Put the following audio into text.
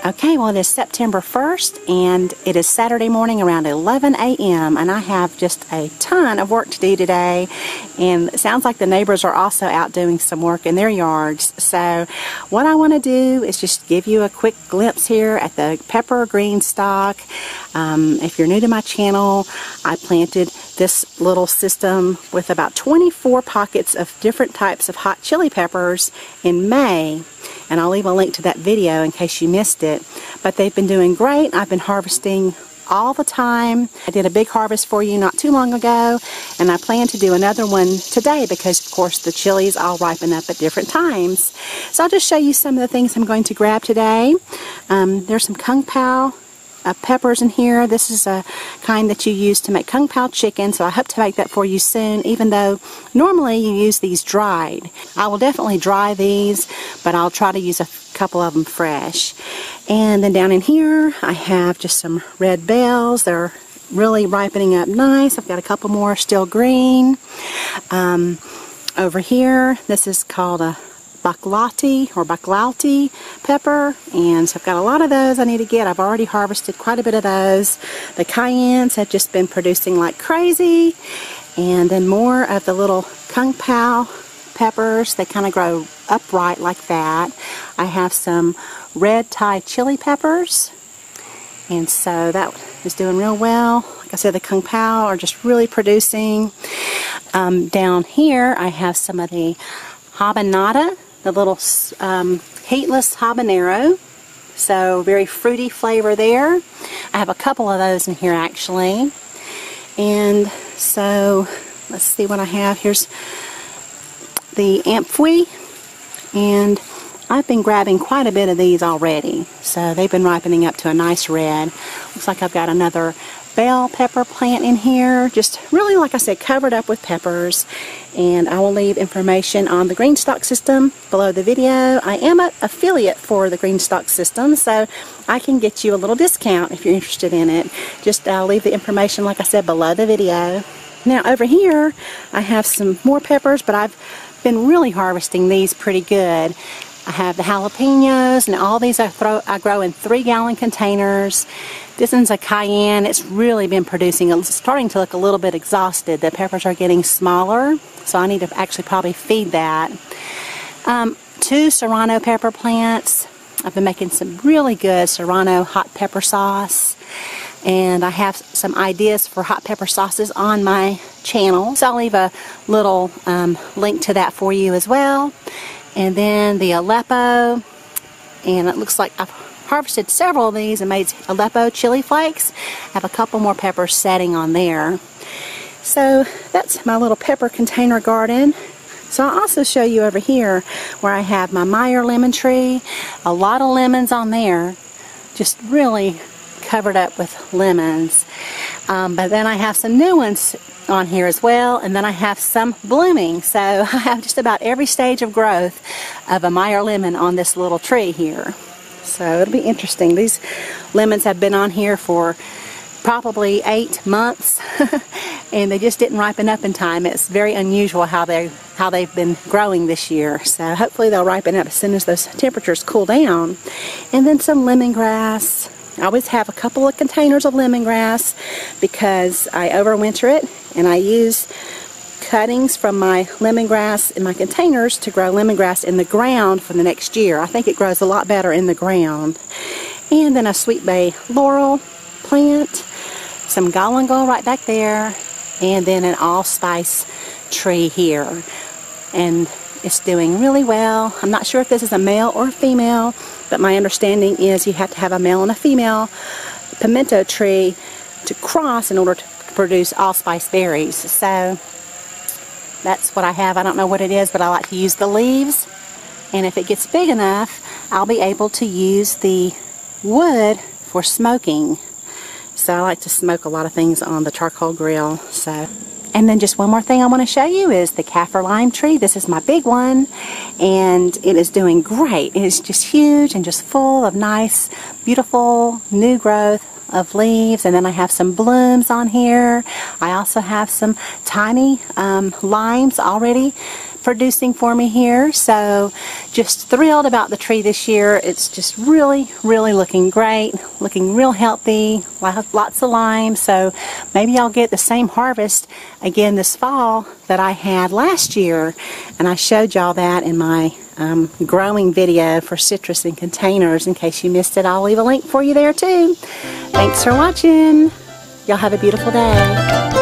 Okay, well, it is September 1st, and it is Saturday morning around 11 a.m., and I have just a ton of work to do today, and it sounds like the neighbors are also out doing some work in their yards. So what I want to do is just give you a quick glimpse here at the pepper GreenStalk. If you're new to my channel, I planted this little system with about 24 pockets of different types of hot chili peppers in May. And I'll leave a link to that video in case you missed it. But they've been doing great. I've been harvesting all the time. I did a big harvest for you not too long ago, and I plan to do another one today because, of course, the chilies all ripen up at different times. So I'll just show you some of the things I'm going to grab today. There's some Kung Pao peppers in here. This is a kind that you use to make Kung Pao chicken, so I hope to make that for you soon, even though normally you use these dried. I will definitely dry these, but I'll try to use a couple of them fresh. And then down in here I have just some red bells. They're really ripening up nice. I've got a couple more still green. Over here, this is called a Baklouti pepper, and so I've got a lot of those I need to get. I've already harvested quite a bit of those. The Cayennes have just been producing like crazy, and then more of the little Kung Pao peppers. They kind of grow upright like that. I have some red Thai chili peppers, and so that is doing real well. Like I said, the Kung Pao are just really producing. Down here I have some of the Habanada, the little heatless habanero, so very fruity flavor there. I have a couple of those in here actually. And so let's see what I have. Here's the Ampuis, and I've been grabbing quite a bit of these already, so they've been ripening up to a nice red. Looks like I've got another bell pepper plant in here, just really, like I said, covered up with peppers. And I will leave information on the GreenStalk system below the video. I am an affiliate for the GreenStalk system, so I can get you a little discount if you're interested in it. Just leave the information, like I said, below the video. Now over here I have some more peppers, but I've been really harvesting these pretty good. I have the jalapenos, and all these I grow in 3-gallon containers. This one's a Cayenne. It's really been producing. It's starting to look a little bit exhausted. The peppers are getting smaller, so I need to actually probably feed that. 2 serrano pepper plants. I've been making some really good serrano hot pepper sauce, and I have some ideas for hot pepper sauces on my channel, so I'll leave a little link to that for you as well. And then the Aleppo, and it looks like I've harvested several of these and made Aleppo chili flakes. I have a couple more peppers setting on there. So that's my little pepper container garden. So I'll also show you over here where I have my Meyer lemon tree. A lot of lemons on there, just really covered up with lemons. But then I have some new ones on here as well, and then I have some blooming. So I have just about every stage of growth of a Meyer lemon on this little tree here. So it'll be interesting. These lemons have been on here for probably 8 months and they just didn't ripen up in time. It's very unusual how they've been growing this year. So hopefully they'll ripen up as soon as those temperatures cool down. And then some lemongrass. I always have a couple of containers of lemongrass because I overwinter it, and I use cuttings from my lemongrass in my containers to grow lemongrass in the ground for the next year. I think it grows a lot better in the ground. And then a sweet bay laurel plant, some galangal right back there, and then an allspice tree here. And it's doing really well. I'm not sure if this is a male or a female, but my understanding is you have to have a male and a female pimento tree to cross in order to produce allspice berries. So that's what I have. I don't know what it is, but I like to use the leaves. And if it gets big enough, I'll be able to use the wood for smoking. So I like to smoke a lot of things on the charcoal grill. And then just one more thing I want to show you is the Kaffir lime tree. This is my big one, and it is doing great. It is just huge and just full of nice, beautiful new growth of leaves. And then I have some blooms on here. I also have some tiny limes already producing for me here. So just thrilled about the tree this year. It's just really, really looking great, looking real healthy, lots of lime. So maybe I'll get the same harvest again this fall that I had last year. And I showed y'all that in my growing video for citrus in containers. In case you missed it, I'll leave a link for you there too. Thanks for watching. Y'all have a beautiful day.